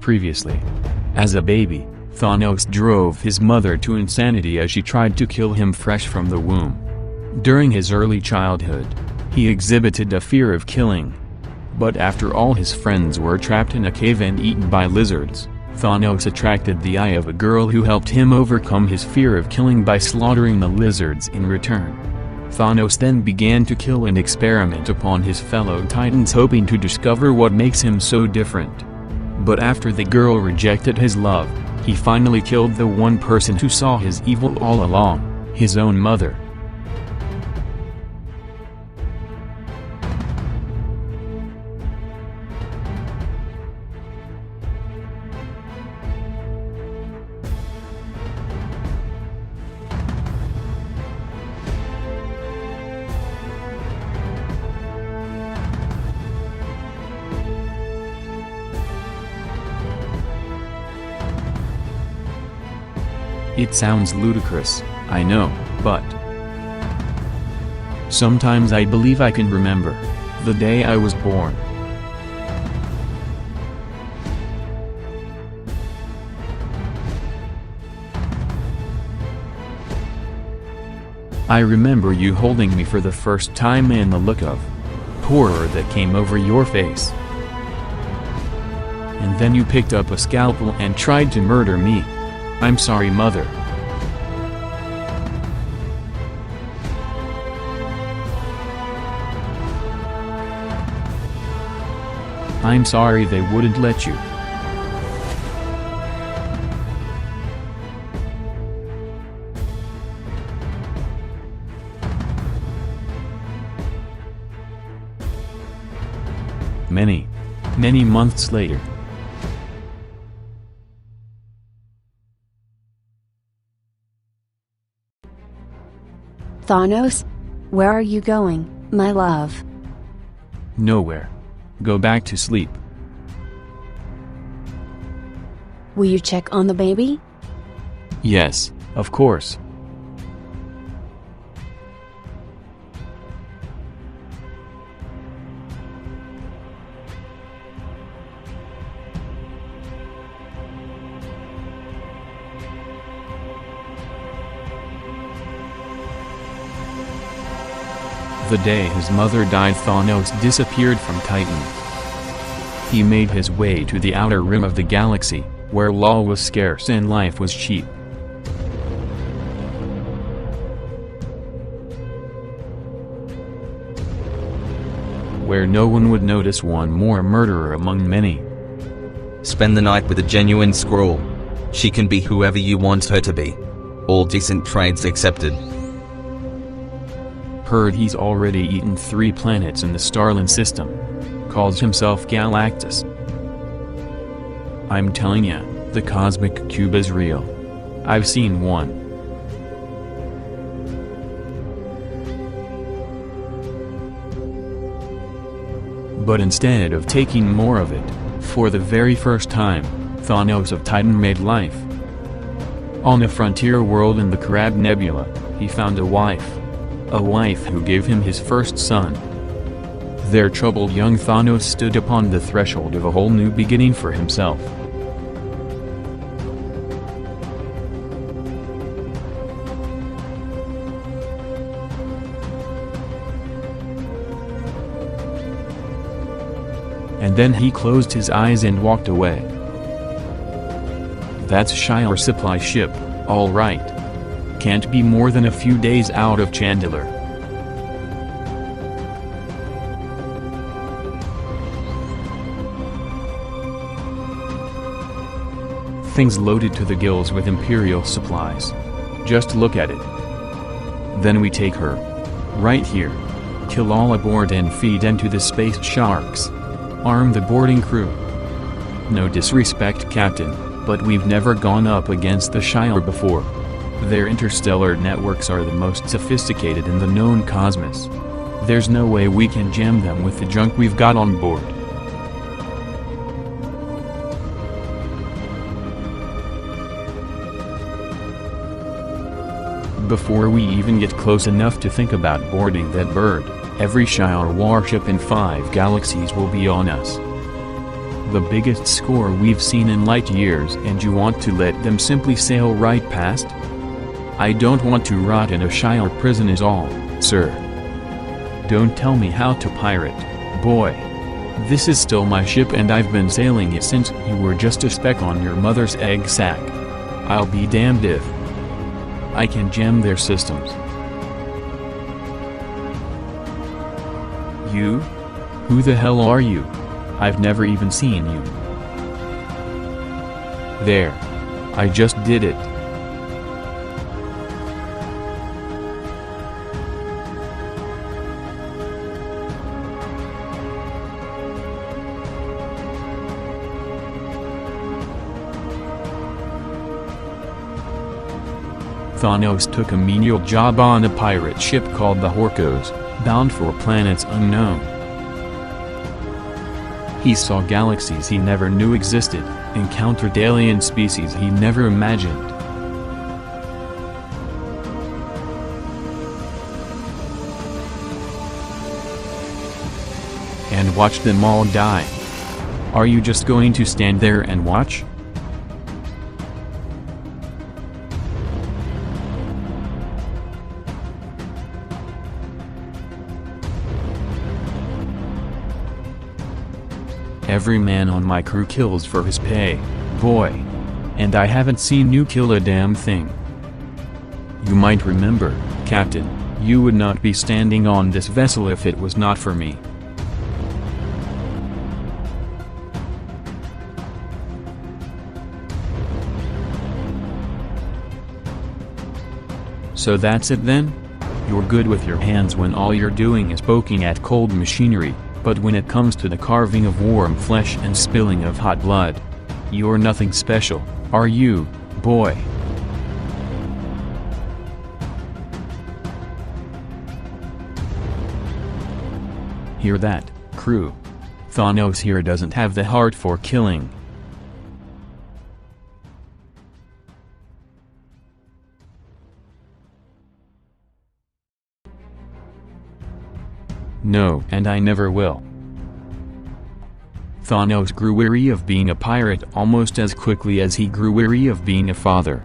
Previously. As a baby, Thanos drove his mother to insanity as she tried to kill him fresh from the womb. During his early childhood, he exhibited a fear of killing. But after all his friends were trapped in a cave and eaten by lizards, Thanos attracted the eye of a girl who helped him overcome his fear of killing by slaughtering the lizards in return. Thanos then began to kill and experiment upon his fellow Titans, hoping to discover what makes him so different. But after the girl rejected his love, he finally killed the one person who saw his evil all along, his own mother. It sounds ludicrous, I know, but sometimes I believe I can remember the day I was born. I remember you holding me for the first time and the look of horror that came over your face. And then you picked up a scalpel and tried to murder me. I'm sorry, Mother. I'm sorry they wouldn't let you. Many months later. Thanos? Where are you going, my love? Nowhere. Go back to sleep. Will you check on the baby? Yes, of course. The day his mother died, Thanos disappeared from Titan. He made his way to the outer rim of the galaxy, where law was scarce and life was cheap. Where no one would notice one more murderer among many. Spend the night with a genuine Skrull. She can be whoever you want her to be. All decent trades accepted. Heard he's already eaten 3 planets in the Starlin system. Calls himself Galactus. I'm telling ya, the cosmic cube is real. I've seen one. But instead of taking more of it, for the very first time, Thanos of Titan made life. On a frontier world in the Crab Nebula, he found a wife who gave him his first son. Their troubled young Thanos stood upon the threshold of a whole new beginning for himself. And then he closed his eyes and walked away. That's Shi'ar supply ship, all right. Can't be more than a few days out of Chandler. Things loaded to the gills with Imperial supplies. Just look at it. Then we take her. Right here. Kill all aboard and feed into the space sharks. Arm the boarding crew. No disrespect, Captain, but we've never gone up against the Shi'ar before. Their interstellar networks are the most sophisticated in the known cosmos. There's no way we can jam them with the junk we've got on board. Before we even get close enough to think about boarding that bird, every Shi'ar warship in 5 galaxies will be on us. The biggest score we've seen in light years, and you want to let them simply sail right past? I don't want to rot in a Shire prison is all, sir. Don't tell me how to pirate, boy. This is still my ship and I've been sailing it since you were just a speck on your mother's egg sack. I'll be damned if I can jam their systems. You? Who the hell are you? I've never even seen you. There. I just did it. Thanos took a menial job on a pirate ship called the Horcos, bound for planets unknown. He saw galaxies he never knew existed, encountered alien species he never imagined. And watched them all die. Are you just going to stand there and watch? Every man on my crew kills for his pay, boy. And I haven't seen you kill a damn thing. You might remember, Captain, you would not be standing on this vessel if it was not for me. So that's it then? You're good with your hands when all you're doing is poking at cold machinery. But when it comes to the carving of warm flesh and spilling of hot blood, you're nothing special, are you, boy? Hear that, crew? Thanos here doesn't have the heart for killing. No, and I never will. Thanos grew weary of being a pirate almost as quickly as he grew weary of being a father.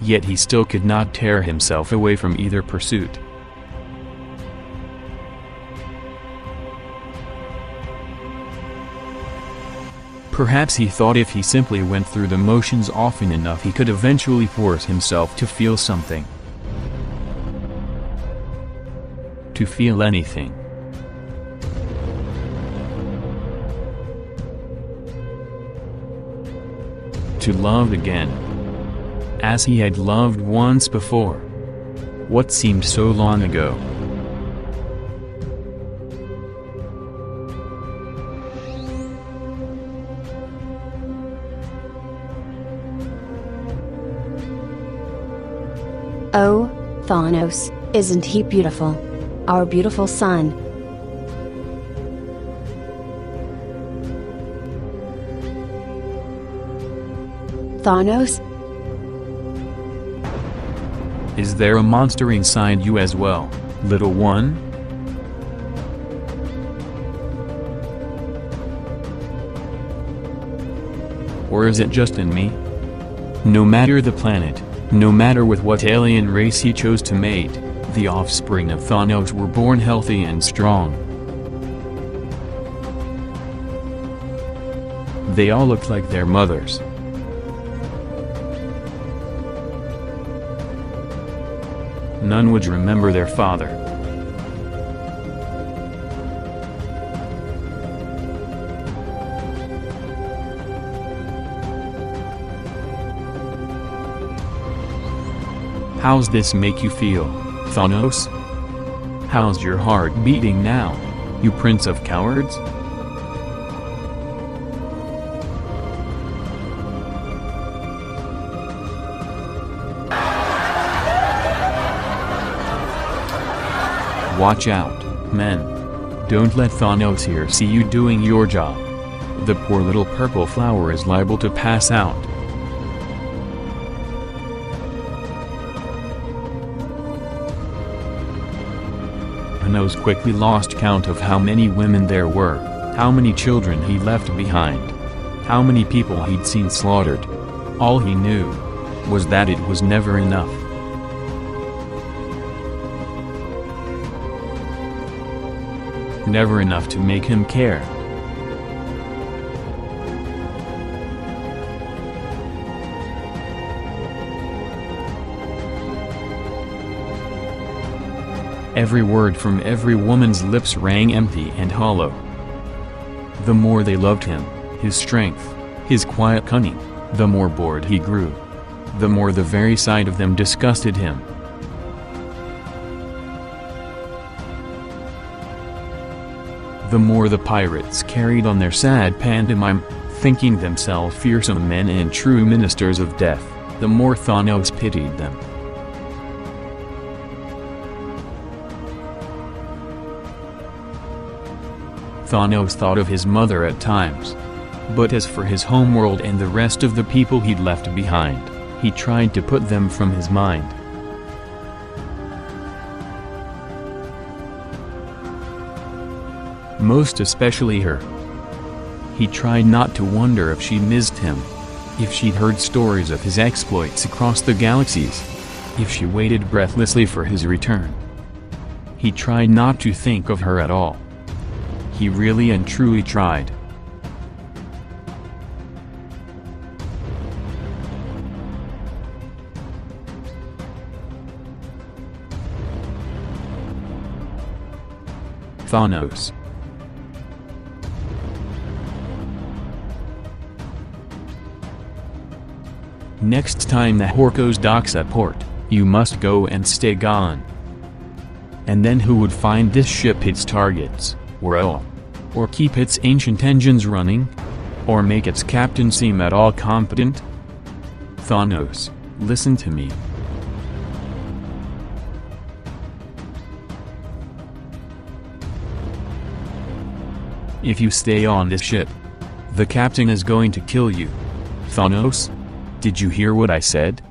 Yet he still could not tear himself away from either pursuit. Perhaps he thought if he simply went through the motions often enough he could eventually force himself to feel something. To feel anything. To love again. As he had loved once before. What seemed so long ago. Oh, Thanos, isn't he beautiful? Our beautiful son. Thanos? Is there a monster inside you as well, little one? Or is it just in me? No matter the planet, no matter with what alien race he chose to mate, the offspring of Thanos were born healthy and strong. They all looked like their mothers. None would remember their father. How's this make you feel, Thanos? How's your heart beating now, you prince of cowards? Watch out, men. Don't let Thanos here see you doing your job. The poor little purple flower is liable to pass out. Thanos quickly lost count of how many women there were, how many children he left behind, how many people he'd seen slaughtered. All he knew was that it was never enough. Never enough to make him care. Every word from every woman's lips rang empty and hollow. The more they loved him, his strength, his quiet cunning, the more bored he grew. The more the very sight of them disgusted him. The more the pirates carried on their sad pantomime, thinking themselves fearsome men and true ministers of death, the more Thanos pitied them. Thanos thought of his mother at times. But as for his homeworld and the rest of the people he'd left behind, he tried to put them from his mind. Most especially her. He tried not to wonder if she missed him, if she'd heard stories of his exploits across the galaxies, if she waited breathlessly for his return. He tried not to think of her at all. He really and truly tried. Thanos. Next time the Horcrux docks at port, you must go and stay gone. And then who would find this ship its targets, well, or keep its ancient engines running? Or make its captain seem at all competent? Thanos, listen to me. If you stay on this ship, the captain is going to kill you. Thanos? Did you hear what I said?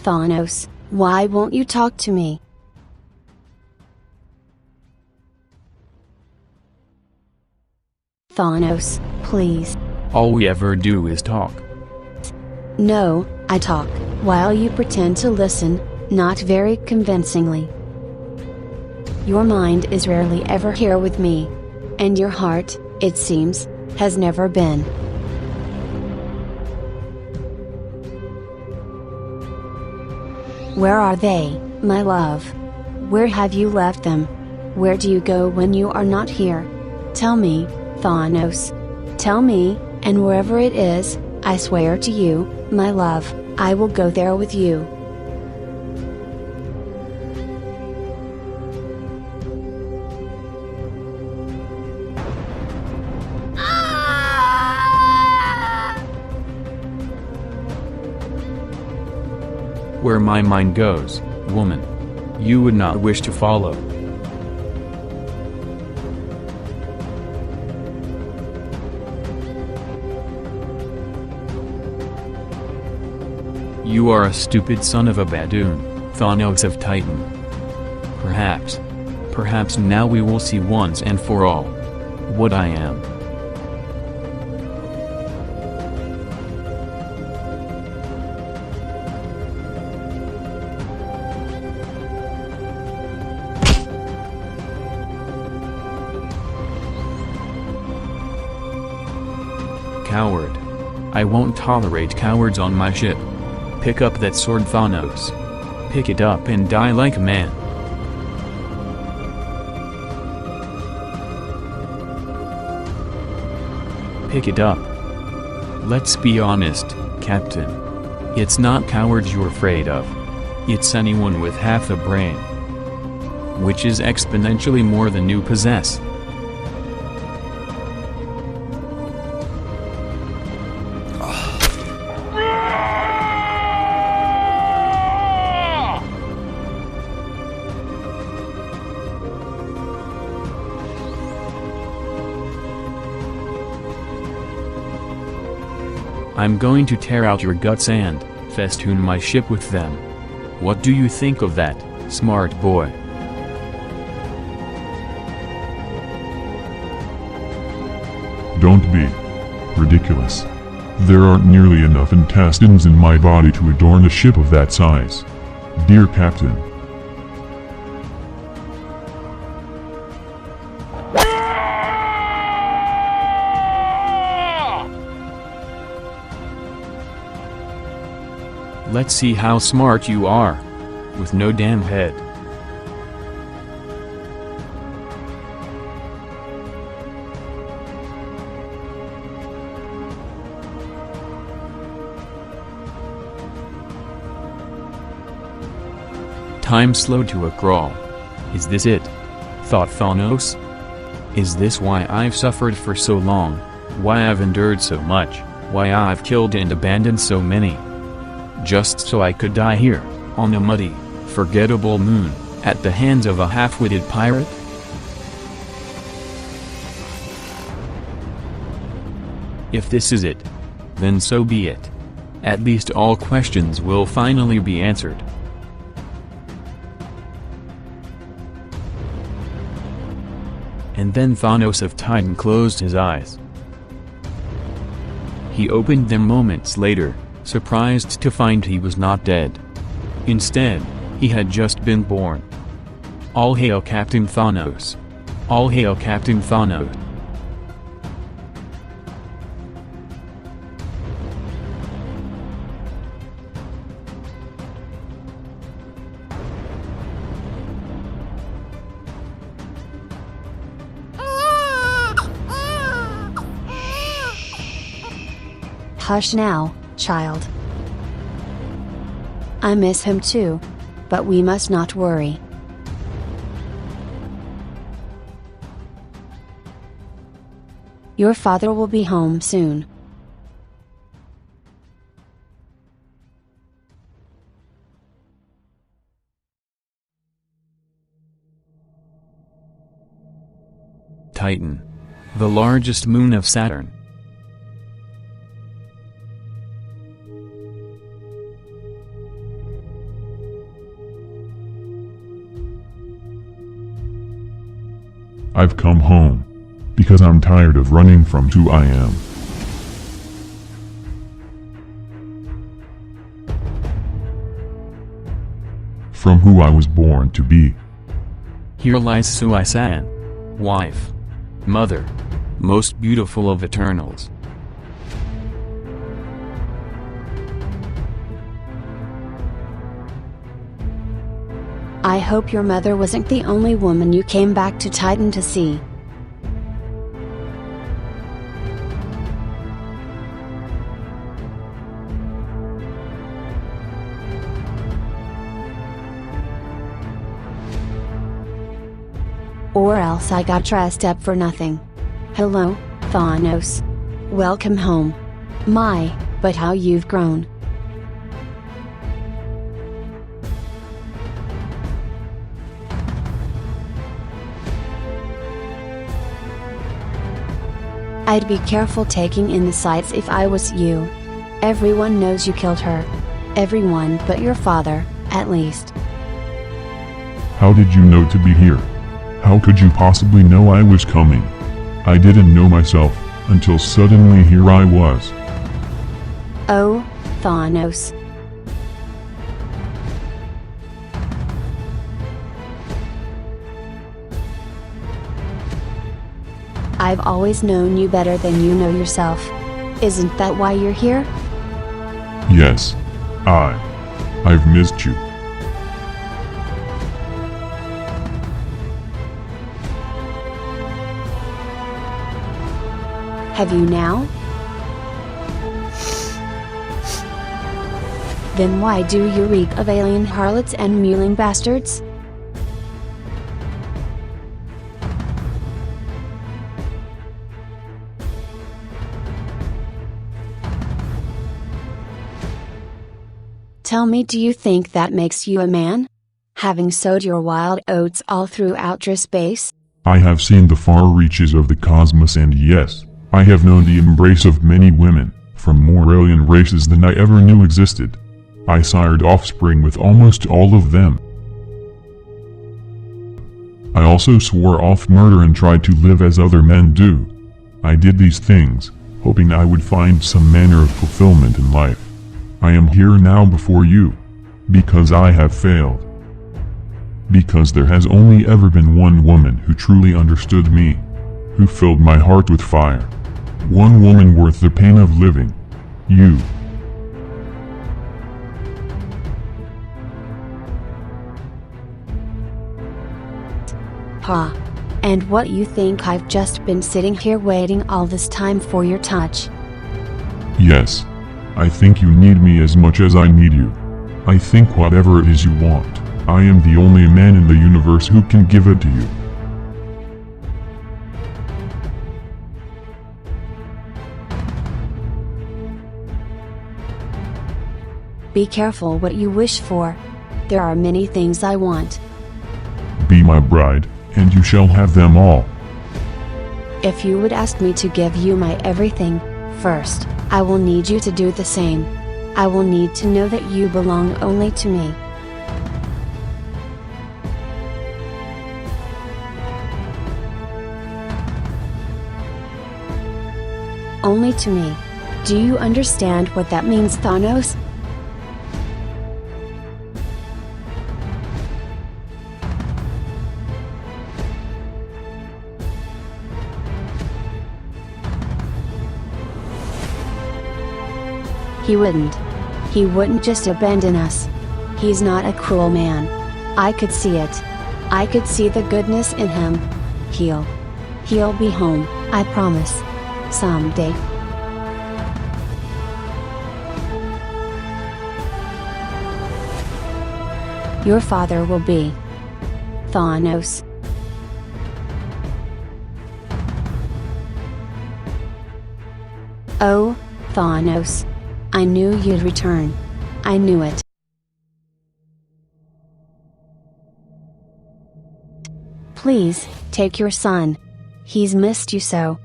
Thanos, why won't you talk to me? Thanos, please. All we ever do is talk. No, I talk, while you pretend to listen, not very convincingly. Your mind is rarely ever here with me. And your heart, it seems, has never been. Where are they, my love? Where have you left them? Where do you go when you are not here? Tell me, Thanos. Tell me, and wherever it is, I swear to you, my love, I will go there with you. Where my mind goes, woman, you would not wish to follow. You are a stupid son of a Badoon, Thanos of Titan. Perhaps now we will see once and for all what I am. Coward. I won't tolerate cowards on my ship. Pick up that sword, Thanos. Pick it up and die like a man. Pick it up. Let's be honest, Captain. It's not cowards you're afraid of. It's anyone with half a brain. Which is exponentially more than you possess. I'm going to tear out your guts and festoon my ship with them. What do you think of that, smart boy? Don't be ridiculous. There aren't nearly enough intestines in my body to adorn a ship of that size. Dear Captain. Let's see how smart you are. With no damn head. Time slowed to a crawl. Is this it? Thought Thanos. Is this why I've suffered for so long? Why I've endured so much? Why I've killed and abandoned so many? Just so I could die here, on a muddy, forgettable moon, at the hands of a half-witted pirate? If this is it, then so be it. At least all questions will finally be answered. And then Thanos of Titan closed his eyes. He opened them moments later, surprised to find he was not dead. Instead, he had just been born. All hail Captain Thanos. All hail Captain Thanos. Hush now, child. I miss him too. But we must not worry. Your father will be home soon. Titan. The largest moon of Saturn. I've come home. Because I'm tired of running from who I am. From who I was born to be. Here lies Sui-san. Wife. Mother. Most beautiful of Eternals. I hope your mother wasn't the only woman you came back to Titan to see. Or else I got dressed up for nothing. Hello, Thanos. Welcome home. My, but how you've grown. I'd be careful taking in the sights if I was you. Everyone knows you killed her. Everyone but your father, at least. How did you know to be here? How could you possibly know I was coming? I didn't know myself, until suddenly here I was. Oh, Thanos. I've always known you better than you know yourself. Isn't that why you're here? Yes. I've missed you. Have you now? Then why do you reek of alien harlots and mewling bastards? Tell me, do you think that makes you a man? Having sowed your wild oats all through outer space? I have seen the far reaches of the cosmos, and yes, I have known the embrace of many women, from more alien races than I ever knew existed. I sired offspring with almost all of them. I also swore off murder and tried to live as other men do. I did these things, hoping I would find some manner of fulfillment in life. I am here now before you, because I have failed. Because there has only ever been one woman who truly understood me, who filled my heart with fire. One woman worth the pain of living. You. Pa. And what you think I've just been sitting here waiting all this time for your touch? Yes. I think you need me as much as I need you. I think whatever it is you want, I am the only man in the universe who can give it to you. Be careful what you wish for. There are many things I want. Be my bride, and you shall have them all. If you would ask me to give you my everything, first, I will need you to do the same. I will need to know that you belong only to me. Only to me. Do you understand what that means, Thanos? He wouldn't. He wouldn't just abandon us. He's not a cruel man. I could see it. I could see the goodness in him. He'll be home, I promise. Someday. Your father will be Thanos. Oh, Thanos. I knew you'd return. I knew it. Please, take your son. He's missed you so.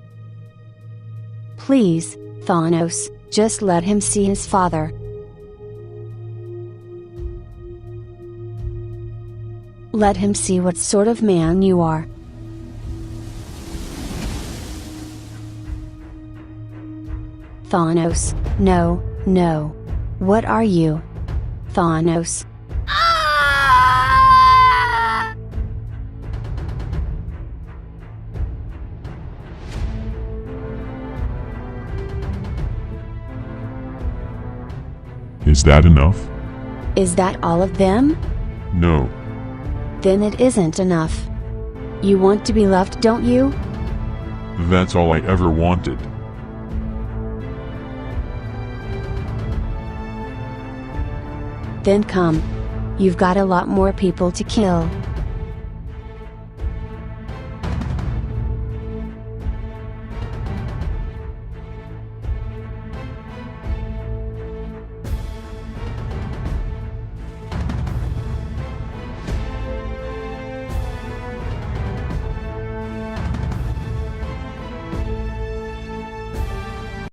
Please, Thanos, just let him see his father. Let him see what sort of man you are. Thanos, no. No. What are you? Thanos. Is that enough? Is that all of them? No. Then it isn't enough. You want to be loved, don't you? That's all I ever wanted. Then come. You've got a lot more people to kill.